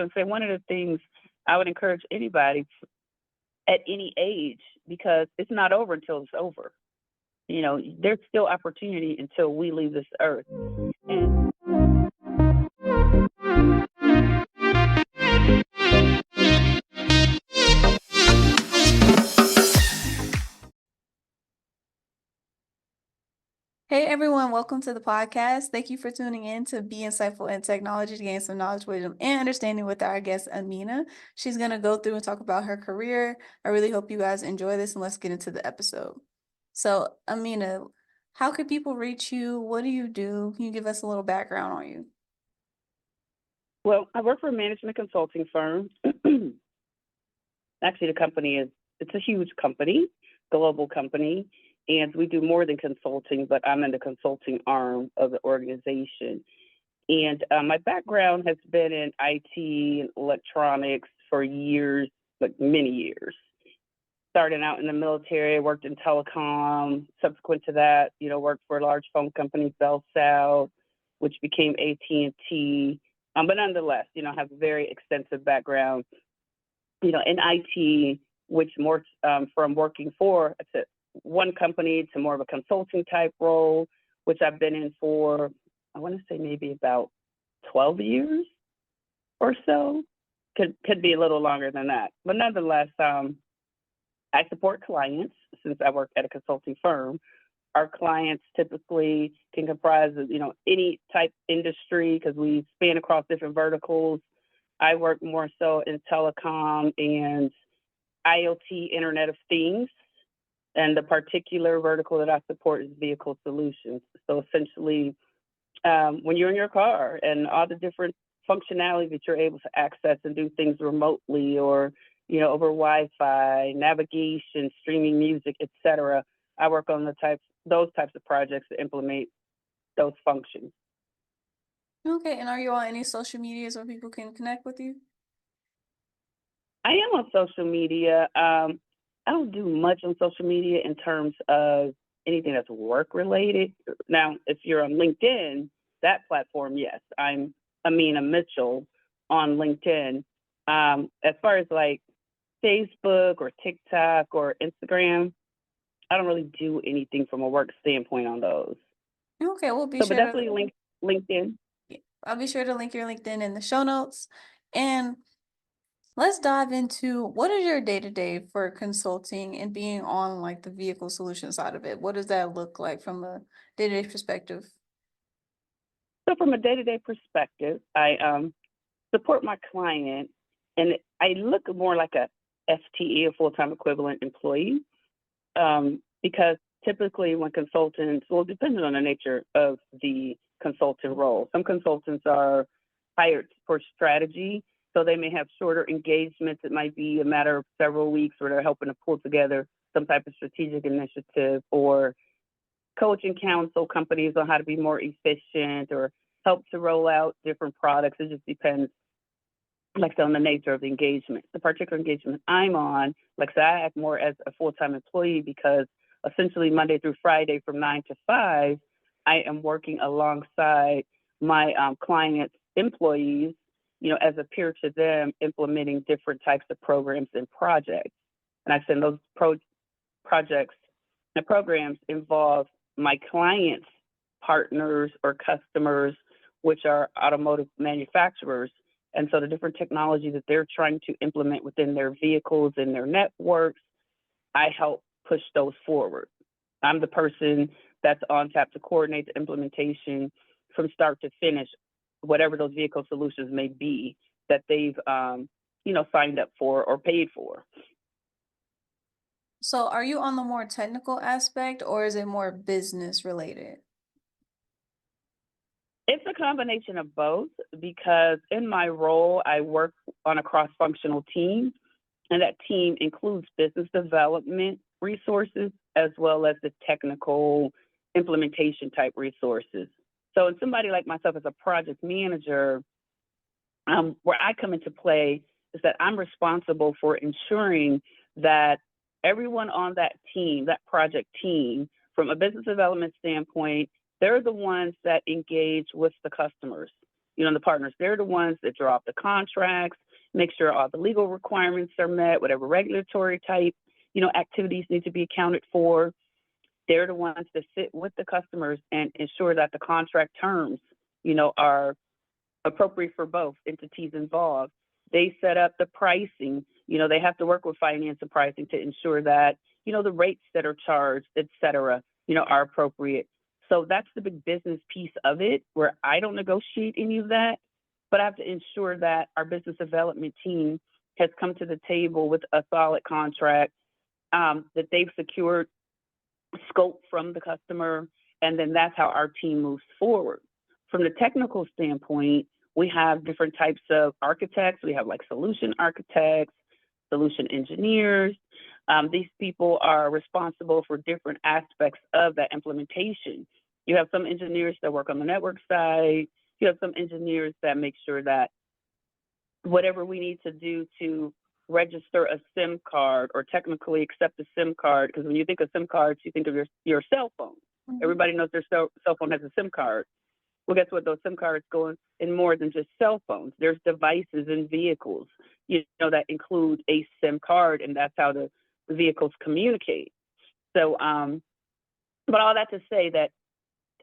And so one of the things I would encourage anybody at any age, because it's not over until it's over. There's still opportunity until we leave this earth. And Hey everyone, welcome to the podcast. Thank you for tuning in to Be Insightful in Technology to gain some knowledge, wisdom, and understanding with our guest, Amena. She's going to go through and talk about her career. I really hope you guys enjoy this, and let's get into the episode. So, Amena, how can people reach you? What do you do? Can you give us a little background on you? well, I work for a management consulting firm. Actually, the company it's a huge company, global company, and we do more than consulting, but I'm in the consulting arm of the organization. And my background has been in IT and electronics for years, like many years. Starting out in the military, worked in telecom. Subsequent to that, worked for a large phone company, Bell South, which became AT&T. But nonetheless, I have a very extensive background, in IT, which more from working for one company to more of a consulting type role, which I've been in for, I want to say maybe about 12 years or so. Could be a little longer than that. But nonetheless, I support clients since I work at a consulting firm. Our clients typically can comprise of, any type industry because we span across different verticals. I work more so in telecom and IoT, Internet of Things. And the particular vertical that I support is vehicle solutions. So essentially, when you're in your car and all the different functionality that you're able to access and do things remotely or over Wi-Fi, navigation, streaming music, etc. I work on those types of projects to implement those functions. Okay, and are you on any social medias where people can connect with you? I am on social media. I don't do much on social media in terms of anything that's work related. Now, if you're on LinkedIn, that platform, yes, I'm Amena Mitchell on LinkedIn. As far as like Facebook or TikTok or Instagram, I don't really do anything from a work standpoint on those. Okay, we'll be So, but sure to definitely LinkedIn. I'll be sure to link your LinkedIn in the show notes. And let's dive into what is your day-to-day for consulting and being on like the vehicle solution side of it? What does that look like from a day-to-day perspective? So, from a day-to-day perspective, I support my client, and I look more like a FTE, a full-time equivalent employee, because typically when consultants, well, depending on the nature of the consultant role, some consultants are hired for strategy, so they may have shorter engagements. It might be a matter of several weeks where they're helping to pull together some type of strategic initiative or coaching counsel companies on how to be more efficient or help to roll out different products. It just depends, like I said, on the nature of the engagement. The particular engagement I'm on, like I said, I act more as a full-time employee because essentially Monday through Friday from 9 to 5, I am working alongside my clients' employees, as a peer to them, implementing different types of programs and projects. And I said those projects and programs involve my clients' partners or customers, which are automotive manufacturers. And so the different technology that they're trying to implement within their vehicles and their networks, I help push those forward. I'm the person that's on tap to coordinate the implementation from start to finish, whatever those vehicle solutions may be that they've, signed up for or paid for. So are you on the more technical aspect or is it more business related? It's a combination of both because in my role, I work on a cross-functional team, and that team includes business development resources as well as the technical implementation type resources. So, in somebody like myself as a project manager, where I come into play is that I'm responsible for ensuring that everyone on that team, that project team, from a business development standpoint, they're the ones that engage with the customers. the partners, they're the ones that draw up the contracts, make sure all the legal requirements are met, whatever regulatory type, activities need to be accounted for. They're the ones that sit with the customers and ensure that the contract terms, are appropriate for both entities involved. They set up the pricing. They have to work with finance and pricing to ensure that, the rates that are charged, et cetera, are appropriate. So that's the big business piece of it, where I don't negotiate any of that, but I have to ensure that our business development team has come to the table with a solid contract, that they've secured scope from the customer, and then that's how our team moves forward. From the technical standpoint, we have different types of architects. We have like solution architects, solution engineers. These people are responsible for different aspects of that implementation. You have some engineers that work on the network side. You have some engineers that make sure that whatever we need to do to register a SIM card or technically accept a SIM card, because when you think of SIM cards, you think of your cell phone. Mm-hmm. Everybody knows their cell phone has a SIM card. Well, guess what? Those SIM cards go in more than just cell phones. There's devices in vehicles, that include a SIM card, and that's how the vehicles communicate. So, but all that to say that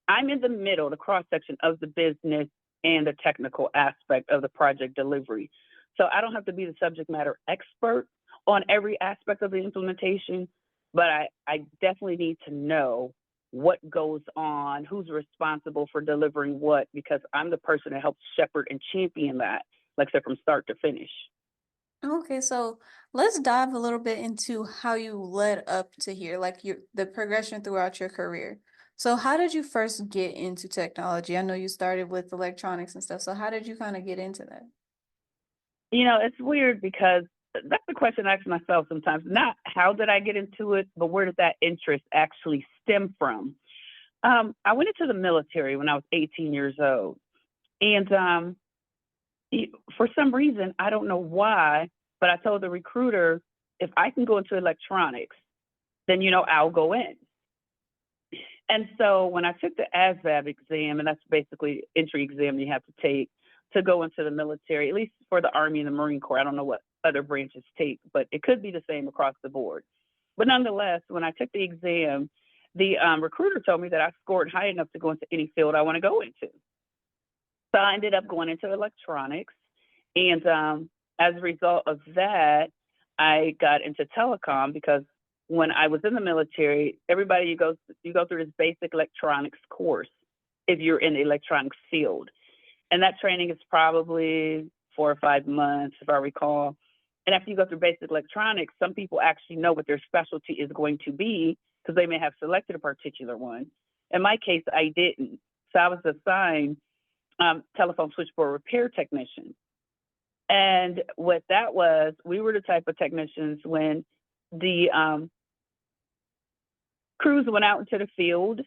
I'm in the middle, the cross-section of the business and the technical aspect of the project delivery. So I don't have to be the subject matter expert on every aspect of the implementation, but I definitely need to know what goes on, who's responsible for delivering what, because I'm the person that helps shepherd and champion that, like I said, from start to finish. Okay, so let's dive a little bit into how you led up to here, like the progression throughout your career. So how did you first get into technology? I know you started with electronics and stuff. So how did you kind of get into that? It's weird because that's the question I ask myself sometimes. Not how did I get into it, but where did that interest actually stem from? I went into the military when I was 18 years old. And for some reason, I don't know why, but I told the recruiter, if I can go into electronics, then, I'll go in. And so when I took the ASVAB exam, and that's basically entry exam you have to take to go into the military, at least for the Army and the Marine Corps. I don't know what other branches take, but it could be the same across the board. But nonetheless, when I took the exam, the recruiter told me that I scored high enough to go into any field I want to go into. So I ended up going into electronics. And as a result of that, I got into telecom, because when I was in the military, everybody, you go through this basic electronics course if you're in the electronics field. And that training is probably 4 or 5 months, if I recall. And after you go through basic electronics, some people actually know what their specialty is going to be, because they may have selected a particular one. In my case, I didn't. So I was assigned telephone switchboard repair technician. And what that was, we were the type of technicians when the crews went out into the field,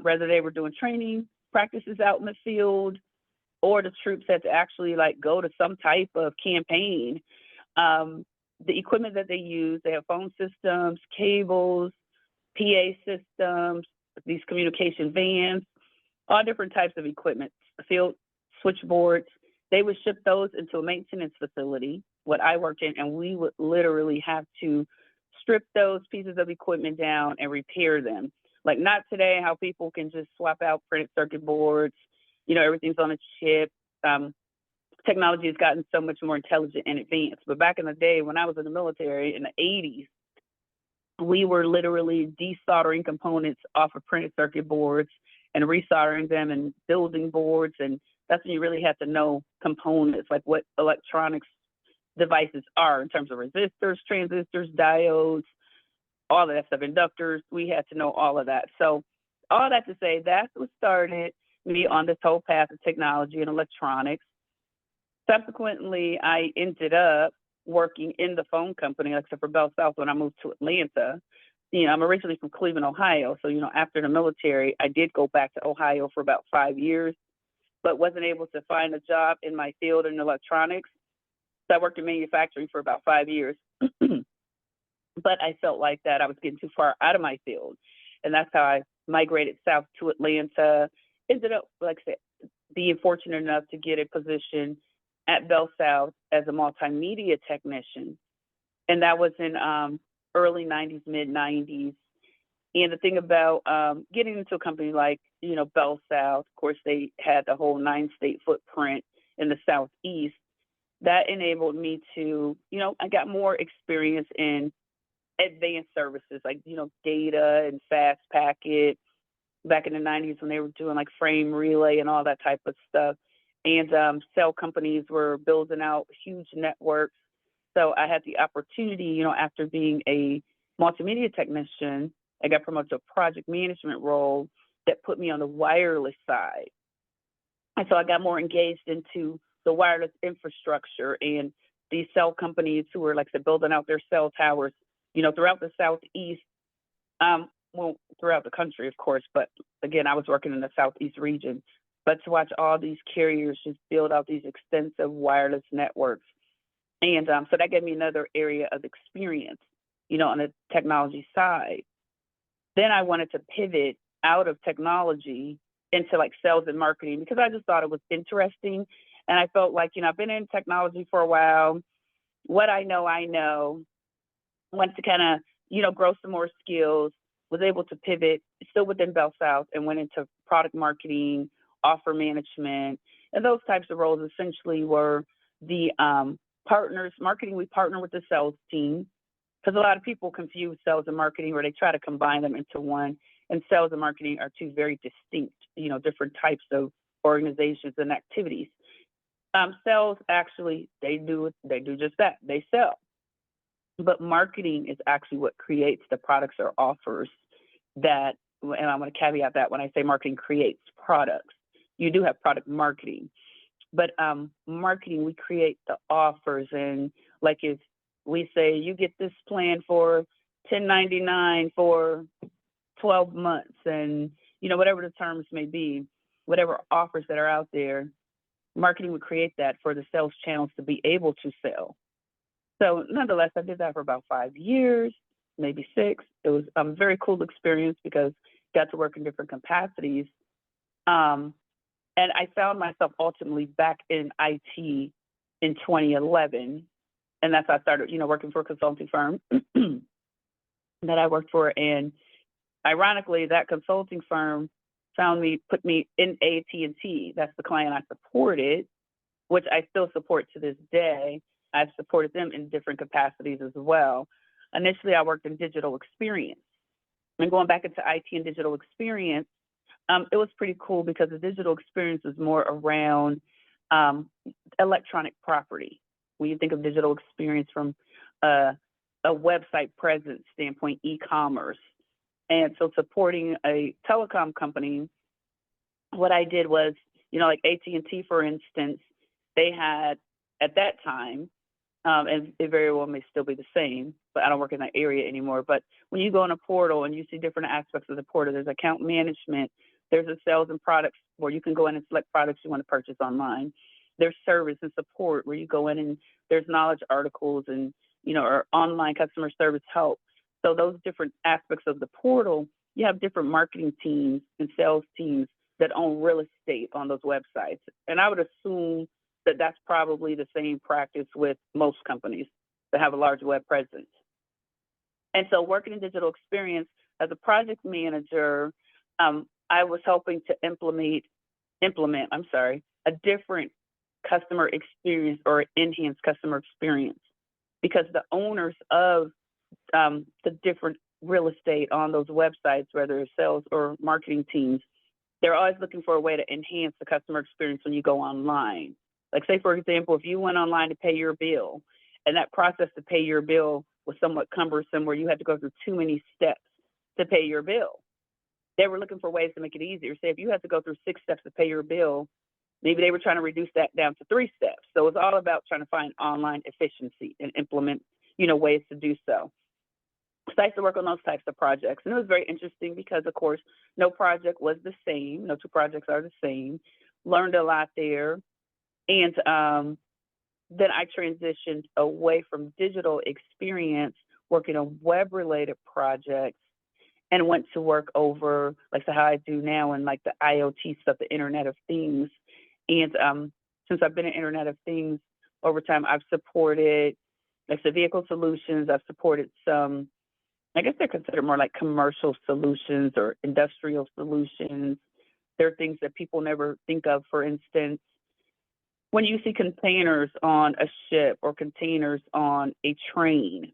whether they were doing training practices out in the field, or the troops had to actually go to some type of campaign. The equipment that they use, they have phone systems, cables, PA systems, these communication vans, all different types of equipment, field switchboards. They would ship those into a maintenance facility, what I worked in, and we would literally have to strip those pieces of equipment down and repair them. Like not today, how people can just swap out printed circuit boards, everything's on a chip. Technology has gotten so much more intelligent and advanced. But back in the day, when I was in the military in the 80s, we were literally desoldering components off of printed circuit boards and resoldering them and building boards. And that's when you really have to know components, like what electronics devices are in terms of resistors, transistors, diodes, all of that stuff, inductors. We had to know all of that. So all that to say, that's what started me on this whole path of technology and electronics. Subsequently, I ended up working in the phone company, except for Bell South, when I moved to Atlanta. I'm originally from Cleveland, Ohio. So, after the military, I did go back to Ohio for about 5 years, but wasn't able to find a job in my field in electronics. So I worked in manufacturing for about 5 years. But I felt like that I was getting too far out of my field. And that's how I migrated south to Atlanta. Ended up, like I said, being fortunate enough to get a position at Bell South as a multimedia technician. And that was in early 90s, mid 90s. And the thing about getting into a company like, Bell South, of course, they had the whole 9-state footprint in the Southeast. That enabled me to, I got more experience in advanced services like, data and fast packet back in the 90s when they were doing like frame relay and all that type of stuff. And cell companies were building out huge networks. So I had the opportunity, after being a multimedia technician, I got promoted to a project management role that put me on the wireless side. And so I got more engaged into the wireless infrastructure and these cell companies who were, like I said, building out their cell towers, throughout the Southeast, well, throughout the country, of course, but again, I was working in the Southeast region. But to watch all these carriers just build out these extensive wireless networks. And so that gave me another area of experience, on the technology side. Then I wanted to pivot out of technology into like sales and marketing because I just thought it was interesting. And I felt like, I've been in technology for a while. What I know, I know. Wanted to kind of, grow some more skills, was able to pivot still within Bell South and went into product marketing, offer management, and those types of roles essentially were the partners, marketing. We partner with the sales team because a lot of people confuse sales and marketing or they try to combine them into one. And sales and marketing are two very distinct, different types of organizations and activities. Sales actually, they do just that. They sell. But marketing is actually what creates the products or offers that, and I'm going to caveat that when I say marketing creates products. You do have product marketing, but marketing, we create the offers. And like if we say you get this plan for $10.99 for 12 months and, whatever the terms may be, whatever offers that are out there, marketing would create that for the sales channels to be able to sell. So nonetheless, I did that for about 5 years, maybe 6. It was a very cool experience because I got to work in different capacities. And I found myself ultimately back in IT in 2011. And that's how I started, working for a consulting firm that I worked for. And ironically, that consulting firm put me in AT&T. That's the client I supported, which I still support to this day. I've supported them in different capacities as well. Initially, I worked in digital experience. And going back into IT and digital experience, it was pretty cool because the digital experience was more around electronic property. When you think of digital experience from a website presence standpoint, e-commerce. And so supporting a telecom company, what I did was, like AT&T, for instance, they had, at that time, and it very well may still be the same, but I don't work in that area anymore. But when you go on a portal and you see different aspects of the portal, there's account management, there's a sales and products where you can go in and select products you want to purchase online. There's service and support where you go in and there's knowledge articles and, or online customer service help. So those different aspects of the portal, you have different marketing teams and sales teams that own real estate on those websites. And I would assume that that's probably the same practice with most companies that have a large web presence. And so working in digital experience as a project manager, I was helping to implement a different customer experience or enhanced customer experience because the owners of the different real estate on those websites, whether it's sales or marketing teams, they're always looking for a way to enhance the customer experience when you go online. Like say, for example, if you went online to pay your bill and that process to pay your bill was somewhat cumbersome where you had to go through too many steps to pay your bill, they were looking for ways to make it easier. Say if you had to go through 6 steps to pay your bill, maybe they were trying to reduce that down to 3 steps. So it's all about trying to find online efficiency and implement, ways to do so. So I used to work on those types of projects. And it was very interesting because, of course, no project was the same. No 2 projects are the same. Learned a lot there. And then I transitioned away from digital experience, working on web-related projects, and went to work over, like how I do now, and like the IoT stuff, the Internet of Things. And since I've been in Internet of Things over time, I've supported, like the vehicle solutions. I've supported some, I guess they're considered more like commercial solutions or industrial solutions. There are things that people never think of. For instance, when you see containers on a ship or containers on a train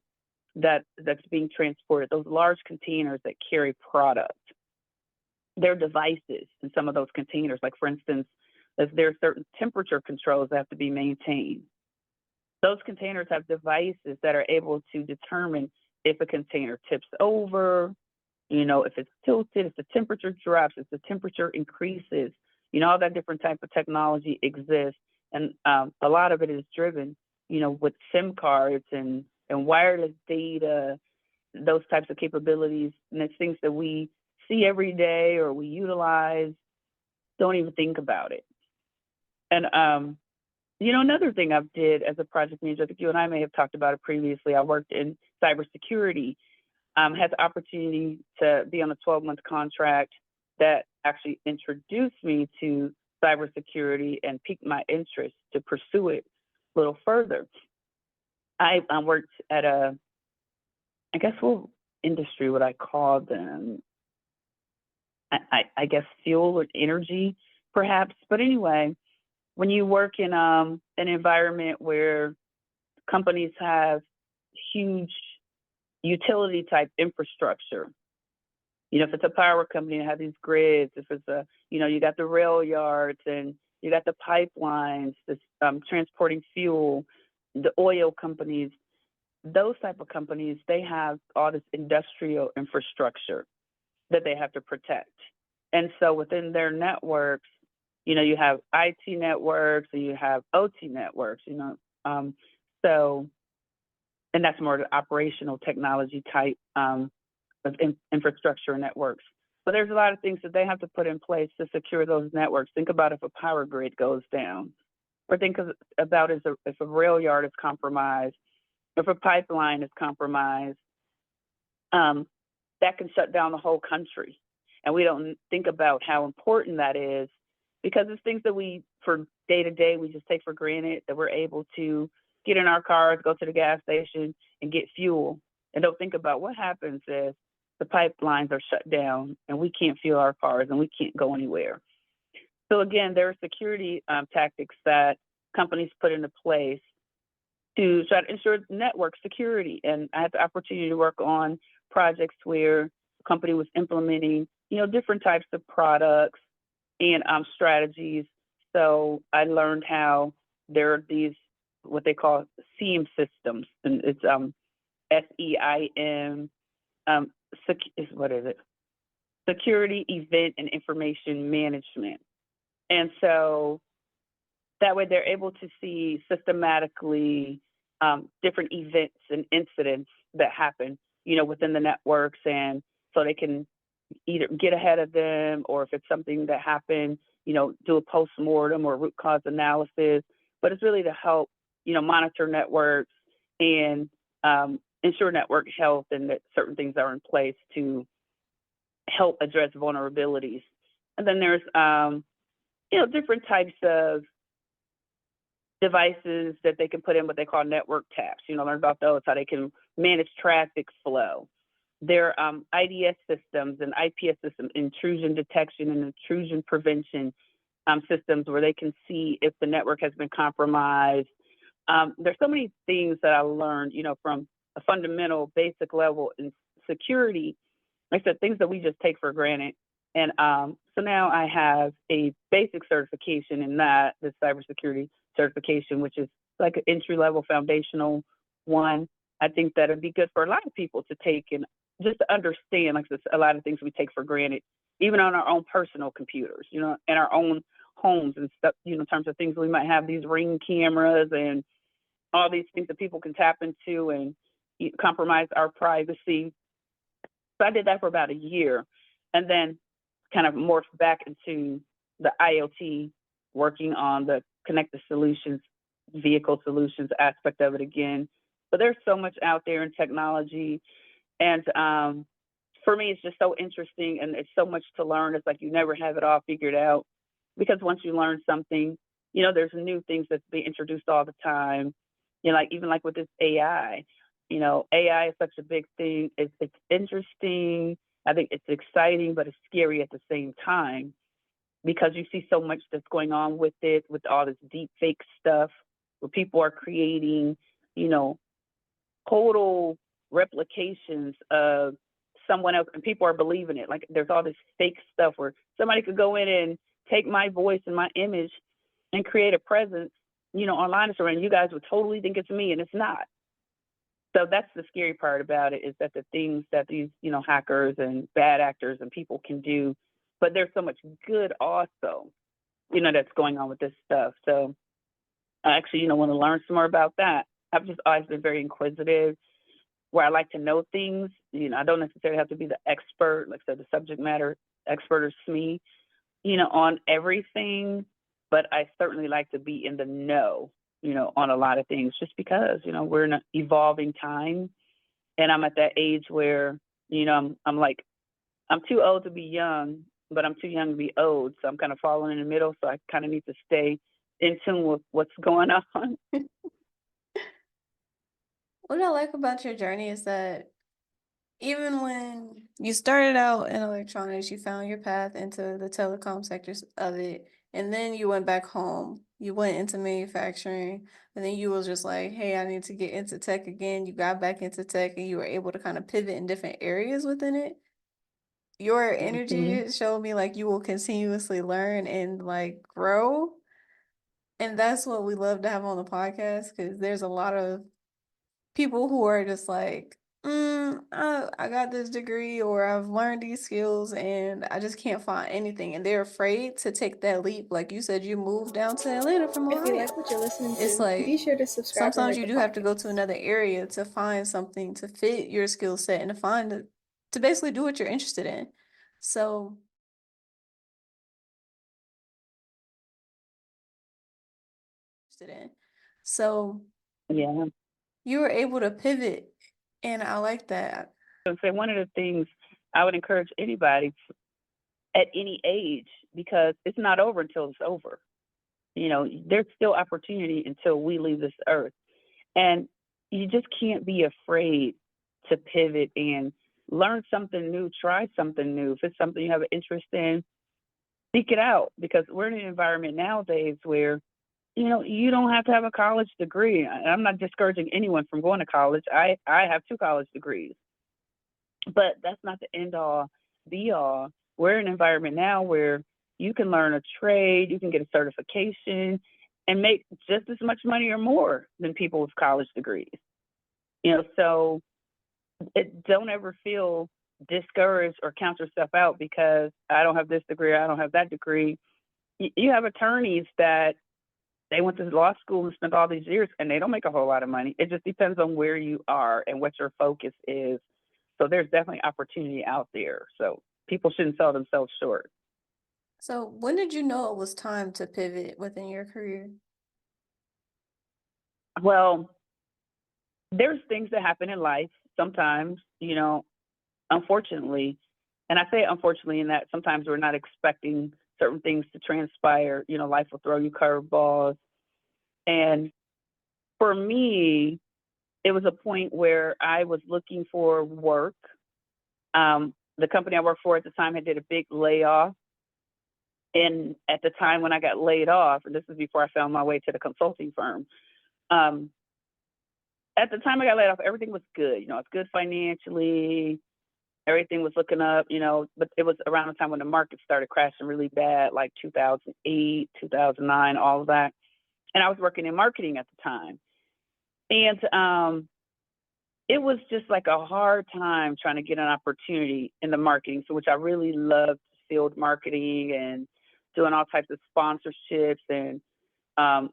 that's being transported, those large containers that carry product, there are devices in some of those containers. Like, for instance, if there are certain temperature controls that have to be maintained, those containers have devices that are able to determine if a container tips over, if it's tilted, if the temperature drops, if the temperature increases, all that different type of technology exists. And a lot of it is driven, with SIM cards and wireless data, those types of capabilities. And it's things that we see every day or we utilize, don't even think about it. And, another thing I've did as a project manager, I think you and I may have talked about it previously, I worked in cybersecurity, had the opportunity to be on a 12-month contract that actually introduced me to cybersecurity and piqued my interest to pursue it a little further. I worked at I guess what industry would I call them? I guess fuel or energy, perhaps. But anyway, when you work in an environment where companies have huge utility type infrastructure, if it's a power company, it has these grids. If it's you got the rail yards and you got the pipelines, this transporting fuel, the oil companies, those type of companies, they have all this industrial infrastructure that they have to protect. And so within their networks, you have IT networks and you have OT networks, so, and that's more the operational technology type of infrastructure networks. But there's a lot of things that they have to put in place to secure those networks. Think about if a power grid goes down, or think about if a rail yard is compromised, if a pipeline is compromised, that can shut down the whole country. And we don't think about how important that is, because it's things that we, for day to day, we just take for granted, that we're able to get in our cars, go to the gas station and get fuel, and don't think about what happens if the pipelines are shut down and we can't fuel our cars and we can't go anywhere. So again, there are security tactics that companies put into place to try to ensure network security. And I had the opportunity to work on projects where the company was implementing, different types of products and strategies. So I learned how there are these, what they call SEAM systems, and it's SEIM, what is it? Security, Event, and Information Management. And so that way they're able to see systematically different events and incidents that happen, within the networks, and so they can either get ahead of them, or if it's something that happened, do a post-mortem or root cause analysis. But it's really to help, monitor networks and ensure network health, and that certain things are in place to help address vulnerabilities. And then there's, different types of devices that they can put in what they call network taps. Learn about those, how they can manage traffic flow. There are IDS systems and IPS systems, intrusion detection and intrusion prevention systems, where they can see if the network has been compromised. There's so many things that I learned, from a fundamental basic level in security. Like I said, things that we just take for granted. And so now I have a basic certification in that, the cybersecurity certification, which is like an entry-level foundational one. I think that it'd be good for a lot of people to take and just to understand, like, a lot of things we take for granted, even on our own personal computers, in our own homes and stuff, in terms of things we might have, these Ring cameras and all these things that people can tap into and compromise our privacy. So I did that for about a year, and then kind of morphed back into the IoT, working on the connected solutions, vehicle solutions aspect of it again. But there's so much out there in technology. And for me, it's just so interesting, and it's so much to learn. It's like you never have it all figured out, because once you learn something, there's new things that's being introduced all the time. Like even like with this AI, AI is such a big thing. It's interesting. I think it's exciting, but it's scary at the same time because you see so much that's going on with it, with all this deep fake stuff, where people are creating, you know, total replications of someone else, and people are believing it. Like there's all this fake stuff where somebody could go in and take my voice and my image and create a presence, online or somewhere, and you guys would totally think it's me, and it's not. So that's the scary part about it, is that the things that these, hackers and bad actors and people can do, but there's so much good also, that's going on with this stuff. So I actually, want to learn some more about that. I've just always been very inquisitive, where I like to know things. I don't necessarily have to be the expert, like I said, the subject matter expert or SME, on everything, but I certainly like to be in the know, on a lot of things, just because, we're in an evolving time, and I'm at that age where, I'm like, I'm too old to be young, but I'm too young to be old. So I'm kind of falling in the middle. So I kind of need to stay in tune with what's going on. What I like about your journey is that even when you started out in electronics, you found your path into the telecom sectors of it, and then you went back home. You went into manufacturing, and then you was just like, "Hey, I need to get into tech again." You got back into tech, and you were able to kind of pivot in different areas within it. Your Hmm. energy showed me like you will continuously learn and like grow, and that's what we love to have on the podcast because there's a lot of people who are just like, I got this degree or I've learned these skills and I just can't find anything. And they're afraid to take that leap. Like you said, you moved down to Atlanta from If you Ohio. like what you're listening It's to, be like sure to subscribe and sometimes rate you the do have to go to podcast. another area to find something to fit your skill set and to basically do what you're interested in. So interested in. So Yeah. you were able to pivot and I like that. So say one of the things I would encourage anybody at any age, because it's not over until it's over. There's still opportunity until we leave this earth. And you just can't be afraid to pivot and learn something new, try something new. If it's something you have an interest in, seek it out, because we're in an environment nowadays where, you don't have to have a college degree. I'm not discouraging anyone from going to college. I have 2 college degrees, but that's not the end all be all. We're in an environment now where you can learn a trade, you can get a certification, and make just as much money or more than people with college degrees. So don't ever feel discouraged or count yourself out because I don't have this degree, I don't have that degree. You have attorneys that they went to law school and spent all these years, and they don't make a whole lot of money. It just depends on where you are and what your focus is. So there's definitely opportunity out there. So people shouldn't sell themselves short. So when did you know it was time to pivot within your career? Well, there's things that happen in life sometimes, unfortunately. And I say unfortunately in that sometimes we're not expecting certain things to transpire. Life will throw you curveballs. And for me, it was a point where I was looking for work. The company I worked for at the time had did a big layoff. And at the time when I got laid off, and this is before I found my way to the consulting firm, um, at the time I got laid off, everything was good. It's good financially. Everything was looking up, but it was around the time when the market started crashing really bad, like 2008, 2009, all of that. And I was working in marketing at the time. And it was just like a hard time trying to get an opportunity in the marketing, so which I really loved, field marketing and doing all types of sponsorships and um,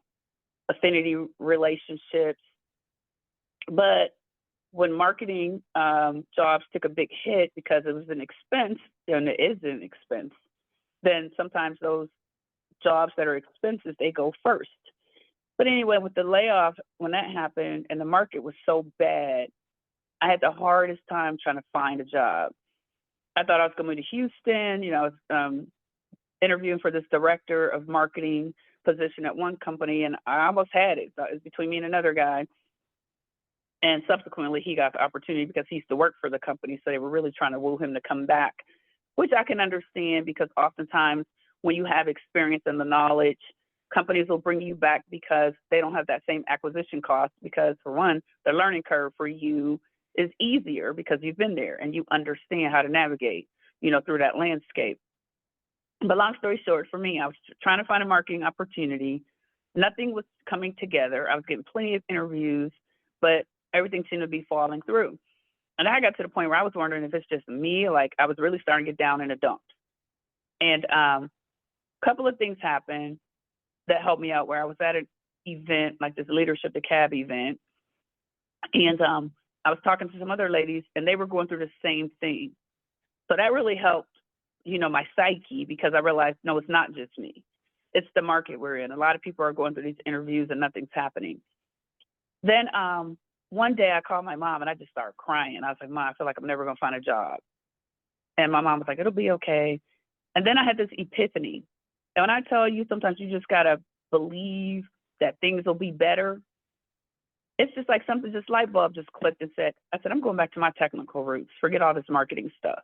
affinity relationships. But when marketing jobs took a big hit because it was an expense, and it is an expense, then sometimes those jobs that are expensive, they go first. But anyway, with the layoff, when that happened and the market was so bad, I had the hardest time trying to find a job. I thought I was going to Houston, I was interviewing for this director of marketing position at one company, and I almost had it. So it was between me and another guy. And subsequently, he got the opportunity because he used to work for the company. So they were really trying to woo him to come back, which I can understand because oftentimes when you have experience and the knowledge, companies will bring you back because they don't have that same acquisition cost. Because, for one, the learning curve for you is easier because you've been there and you understand how to navigate, through that landscape. But long story short, for me, I was trying to find a marketing opportunity. Nothing was coming together. I was getting plenty of interviews, but everything seemed to be falling through. And I got to the point where I was wondering if it's just me, like I was really starting to get down in the dumps. And a couple of things happened that helped me out where I was at an event, like this Leadership to Cab event. And I was talking to some other ladies and they were going through the same thing. So that really helped, my psyche, because I realized, no, it's not just me. It's the market we're in. A lot of people are going through these interviews and nothing's happening. Then one day I called my mom and I just started crying. I was like, Mom, I feel like I'm never going to find a job. And my mom was like, it'll be okay. And then I had this epiphany. And when I tell you, sometimes you just got to believe that things will be better. It's just like something, just light bulb just clicked and I said, I'm going back to my technical roots. Forget all this marketing stuff.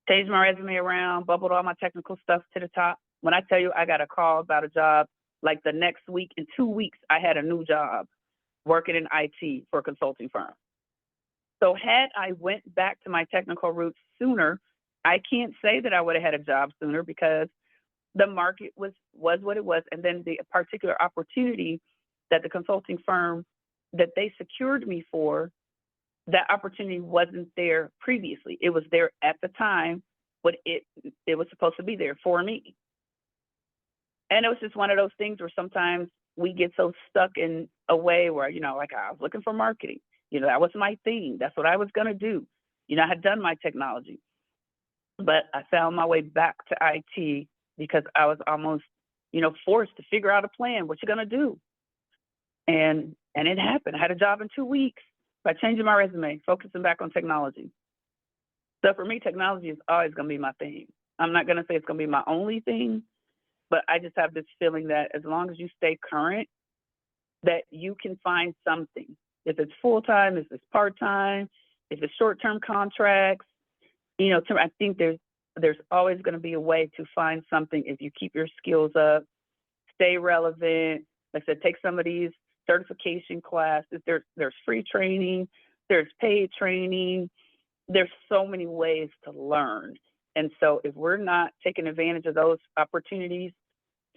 Changed my resume around, bubbled all my technical stuff to the top. When I tell you I got a call about a job, like the next week, in 2 weeks, I had a new job working in IT for a consulting firm. So had I went back to my technical roots sooner, I can't say that I would have had a job sooner because the market was what it was. And then the particular opportunity that the consulting firm that they secured me for, that opportunity wasn't there previously. It was there at the time, but it was supposed to be there for me. And it was just one of those things where sometimes we get so stuck in a way where, like I was looking for marketing. That was my thing. That's what I was going to do. I had done my technology, but I found my way back to IT because I was almost, forced to figure out a plan. What you going to do? And it happened. I had a job in 2 weeks by changing my resume, focusing back on technology. So for me, technology is always going to be my thing. I'm not going to say it's going to be my only thing, but I just have this feeling that as long as you stay current, that you can find something. If it's full-time, if it's part-time, if it's short-term contracts, I think there's always going to be a way to find something if you keep your skills up, stay relevant. Like I said, take some of these certification classes. There's free training, there's paid training. There's so many ways to learn. And so if we're not taking advantage of those opportunities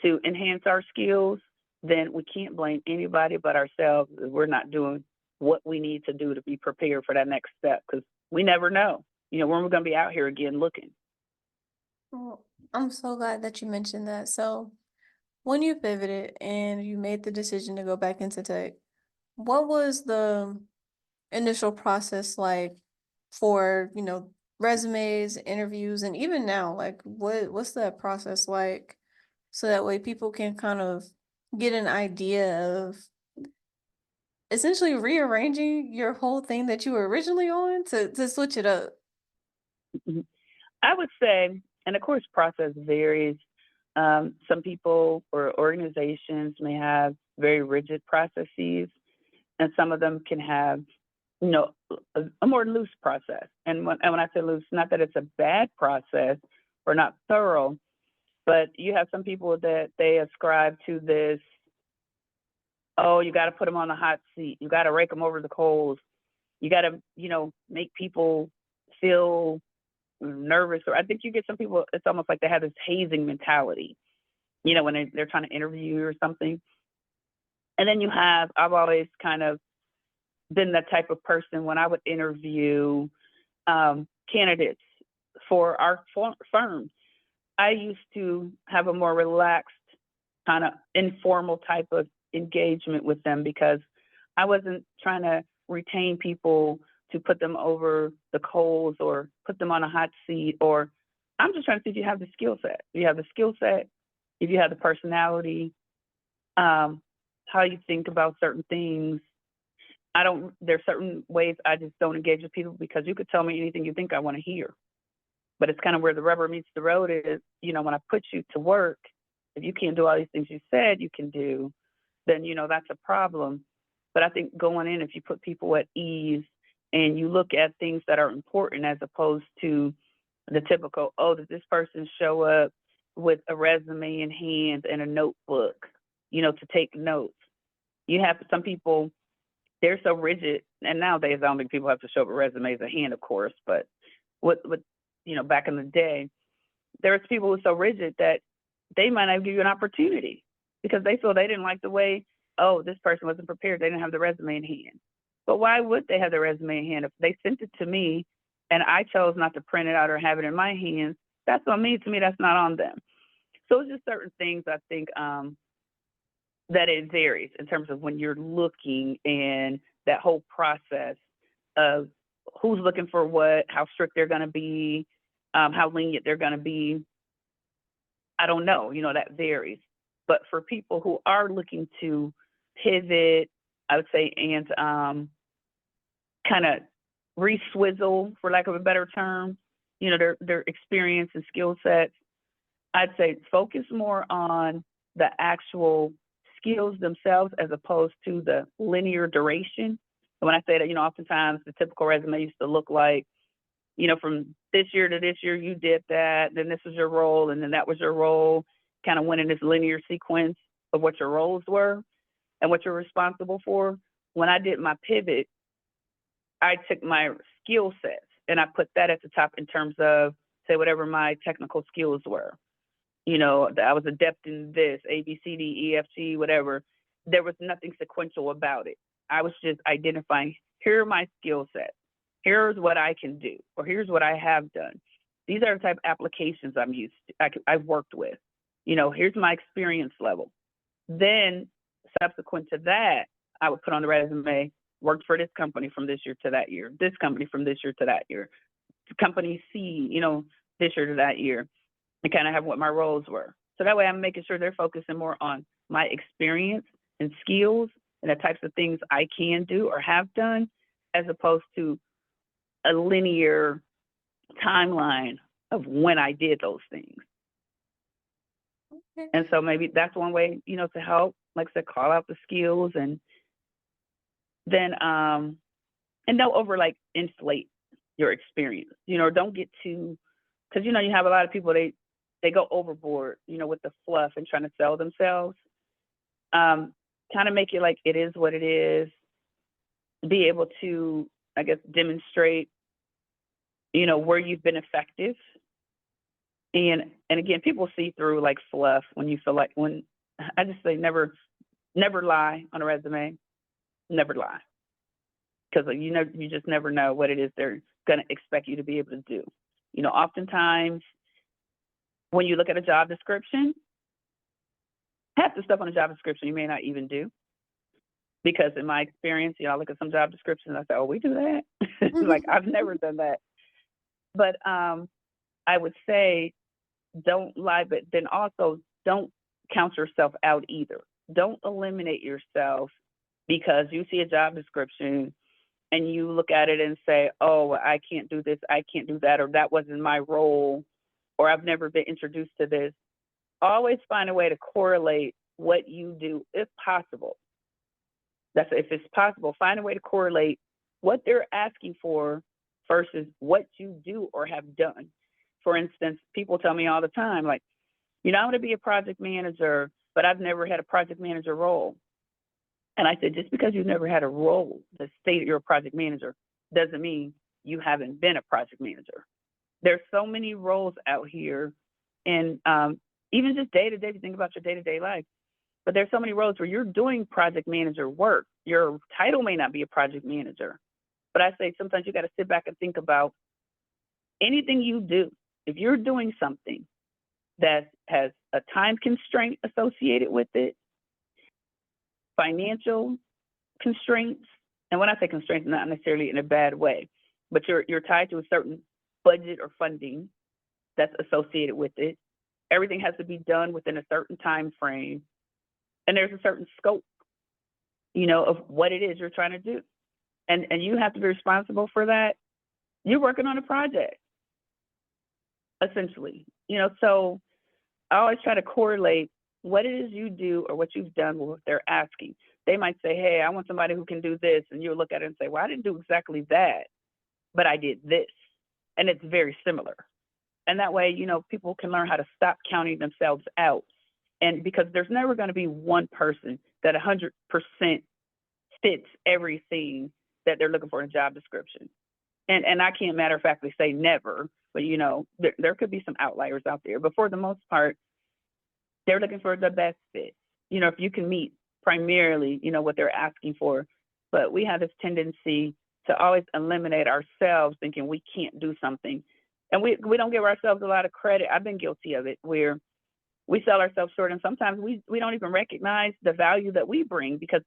to enhance our skills, then we can't blame anybody but ourselves if we're not doing what we need to do to be prepared for that next step, because we never know, when we're going to be out here again looking. Well, I'm so glad that you mentioned that. So when you pivoted and you made the decision to go back into tech, what was the initial process like for, resumes, interviews, and even now, like what's that process like so that way people can kind of get an idea of essentially rearranging your whole thing that you were originally on to switch it up? Mhm. I would say, and of course, process varies. Some people or organizations may have very rigid processes, and some of them can have, a more loose process. And when I say loose, not that it's a bad process or not thorough, but you have some people that they ascribe to this, oh, you got to put them on the hot seat. You got to rake them over the coals. You got to, make people feel nervous. Or I think you get some people, it's almost like they have this hazing mentality, when they're trying to interview you or something. And then I've always kind of been the type of person when I would interview candidates for our firm, I used to have a more relaxed, kind of informal type of engagement with them because I wasn't trying to retain people to put them over the coals or put them on a hot seat, or I'm just trying to see if you have the skill set. If you have the skill set, if you have the personality, how you think about certain things. There's certain ways I just don't engage with people because you could tell me anything you think I want to hear. But it's kind of where the rubber meets the road is, when I put you to work, if you can't do all these things you said you can do, then, that's a problem. But I think going in, if you put people at ease and you look at things that are important as opposed to the typical, oh, did this person show up with a resume in hand and a notebook, to take notes. You have some people, they're so rigid, and nowadays I don't think people have to show up with resumes in hand, of course, but with back in the day, there was people who were so rigid that they might not give you an opportunity because they feel they didn't like the way, oh, this person wasn't prepared, they didn't have the resume in hand. But why would they have the resume in hand? If they sent it to me and I chose not to print it out or have it in my hands, that's on me. To me, that's not on them. So it's just certain things I think that it varies in terms of when you're looking and that whole process of who's looking for what, how strict they're going to be, how lenient they're going to be. I don't know, that varies. But for people who are looking to pivot, I would say, and kind of re-swizzle, for lack of a better term, their experience and skill sets, I'd say focus more on the actual skills themselves as opposed to the linear duration. And when I say that, oftentimes the typical resume used to look like, from this year to this year, you did that, then this was your role, and then that was your role, kind of went in this linear sequence of what your roles were and what you're responsible for. When I did my pivot, I took my skill sets and I put that at the top in terms of, say, whatever my technical skills were. I was adept in this, A, B, C, D, E, F, G, whatever. There was nothing sequential about it. I was just identifying, here are my skill sets. Here's what I can do, or here's what I have done. These are the type of applications I'm used to, I've worked with. Here's my experience level. Then subsequent to that, I would put on the resume, worked for this company from this year to that year, this company from this year to that year, company C, this year to that year, and kind of have what my roles were. So that way I'm making sure they're focusing more on my experience and skills and the types of things I can do or have done, as opposed to a linear timeline of when I did those things. Okay. And so maybe that's one way, to help, like I said, call out the skills, and then, and don't over inflate your experience, don't get too, because, you have a lot of people, they go overboard, with the fluff and trying to sell themselves. Kind of make it like it is what it is, be able to, I guess, demonstrate, where you've been effective. And again, people see through fluff when you feel like, when I just say never lie on a resume, never lie. Because you just never know what it is they're going to expect you to be able to do. Oftentimes when you look at a job description, half the stuff on a job description you may not even do. Because in my experience, I look at some job descriptions and I say, oh, we do that? I've never done that. But I would say don't lie, but then also don't count yourself out either. Don't eliminate yourself because you see a job description and you look at it and say, oh, I can't do this, I can't do that, or that wasn't my role, or I've never been introduced to this. Always find a way to correlate what you do, if possible. If it's possible, find a way to correlate what they're asking for versus what you do or have done. For instance, people tell me all the time, I want to be a project manager, but I've never had a project manager role. And I said, just because you've never had a role that stated you're a project manager doesn't mean you haven't been a project manager. There's so many roles out here, and even just day-to-day, if you think about your day-to-day life, but there's so many roles where you're doing project manager work. Your title may not be a project manager, but I say sometimes you got to sit back and think about anything you do. If you're doing something that has a time constraint associated with it, financial constraints, and when I say constraints, not necessarily in a bad way, but you're tied to a certain budget or funding that's associated with it. Everything has to be done within a certain time frame. And there's a certain scope, of what it is you're trying to do. And you have to be responsible for that. You're working on a project, essentially. So I always try to correlate what it is you do or what you've done with what they're asking. They might say, hey, I want somebody who can do this. And you'll look at it and say, well, I didn't do exactly that, but I did this. And it's very similar. And that way, people can learn how to stop counting themselves out. And because there's never going to be one person that 100% fits everything that they're looking for in a job description. And I can't matter of factly say never, but there could be some outliers out there. But for the most part, they're looking for the best fit. If you can meet primarily, what they're asking for. But we have this tendency to always eliminate ourselves thinking we can't do something. And we don't give ourselves a lot of credit. I've been guilty of it, where we sell ourselves short, and sometimes we don't even recognize the value that we bring, because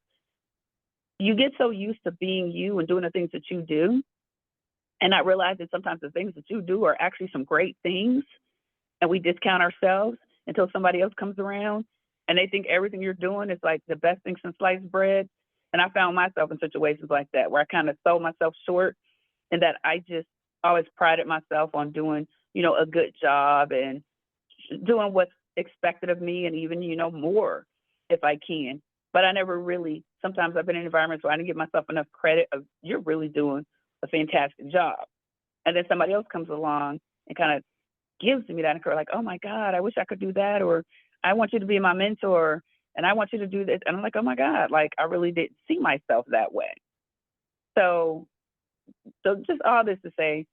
you get so used to being you and doing the things that you do, and not realizing sometimes the things that you do are actually some great things, and we discount ourselves until somebody else comes around and they think everything you're doing is like the best thing since sliced bread. And I found myself in situations like that where I kind of sold myself short, and that I just always prided myself on doing, a good job and doing what's expected of me, and even, more if I can. But I never really, sometimes I've been in environments where I didn't give myself enough credit of, you're really doing a fantastic job. And then somebody else comes along and kind of gives me that encouragement, like, oh my God, I wish I could do that. Or I want you to be my mentor and I want you to do this. And I'm like, oh my God, like I really didn't see myself that way. So just all this to say,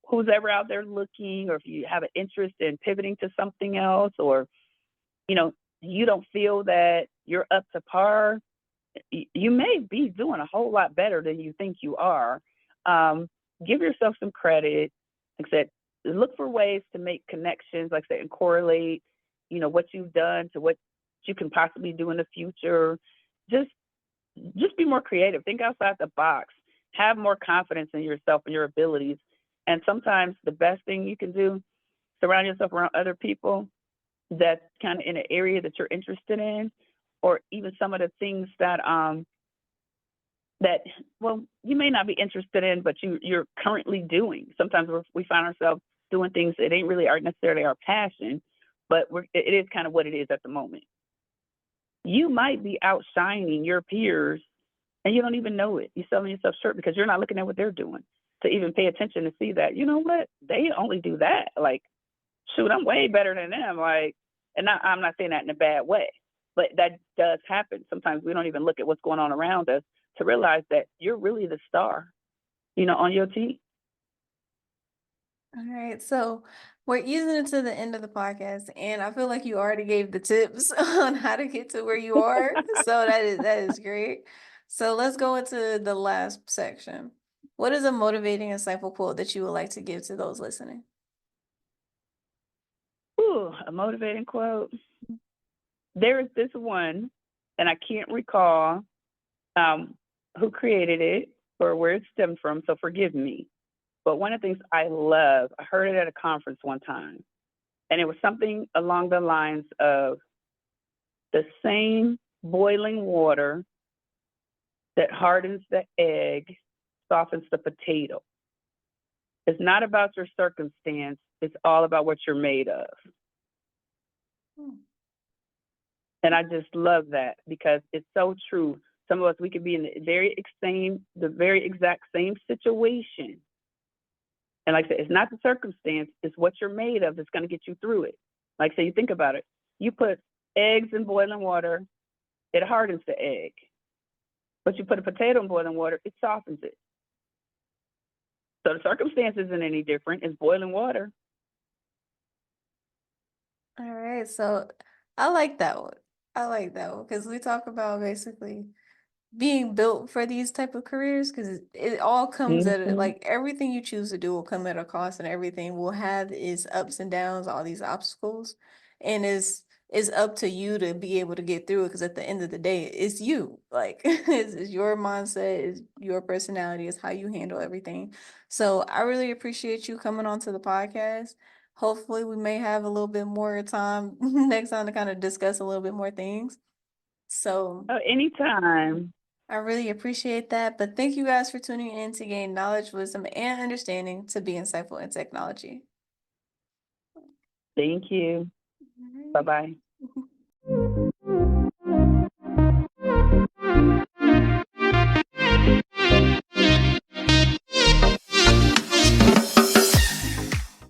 who's ever out there looking, or if you have an interest in pivoting to something else, or, you don't feel that you're up to par, you may be doing a whole lot better than you think you are. Give yourself some credit. Like I said, look for ways to make connections, like I said, and correlate, what you've done to what you can possibly do in the future. Just be more creative. Think outside the box. Have more confidence in yourself and your abilities. And sometimes the best thing you can do, surround yourself around other people that's kind of in an area that you're interested in, or even some of the things that you may not be interested in, but you're currently doing. Sometimes we find ourselves doing things that ain't really necessarily our passion, but it is kind of what it is at the moment. You might be outshining your peers and you don't even know it. You're selling yourself short because you're not looking at what they're doing to even pay attention to see that, what, they only do that. Like, shoot, I'm way better than them. Like, and I'm not saying that in a bad way, but that does happen. Sometimes we don't even look at what's going on around us to realize that you're really the star, on your team. All right, so we're easing into the end of the podcast, and I feel like you already gave the tips on how to get to where you are. So that is great. So let's go into the last section. What is a motivating, insightful quote that you would like to give to those listening? Ooh, a motivating quote. There is this one, and I can't recall who created it or where it stemmed from, so forgive me. But one of the things I love, I heard it at a conference one time, and it was something along the lines of the same boiling water that hardens the egg softens the potato. It's not about your circumstance. It's all about what you're made of. And I just love that because it's so true. Some of us, we could be in the very exact same situation. And like I said, it's not the circumstance, it's what you're made of that's going to get you through it. Like, say, you think about it. You put eggs in boiling water, it hardens the egg. But you put a potato in boiling water, it softens it. So the circumstance isn't any different. It's boiling water. All right, so I like that one. I like that one because we talk about basically being built for these type of careers, because it all comes at it, like everything you choose to do will come at a cost, and everything will have its ups and downs, all these obstacles, and it's up to you to be able to get through it, because at the end of the day, it's you. Like it's your mindset, it's your personality, it's how you handle everything. So I really appreciate you coming onto the podcast. Hopefully we may have a little bit more time next time to kind of discuss a little bit more things. So Anytime. I really appreciate that. But thank you guys for tuning in to gain knowledge, wisdom, and understanding to be insightful in technology. Thank you. All right. Bye-bye.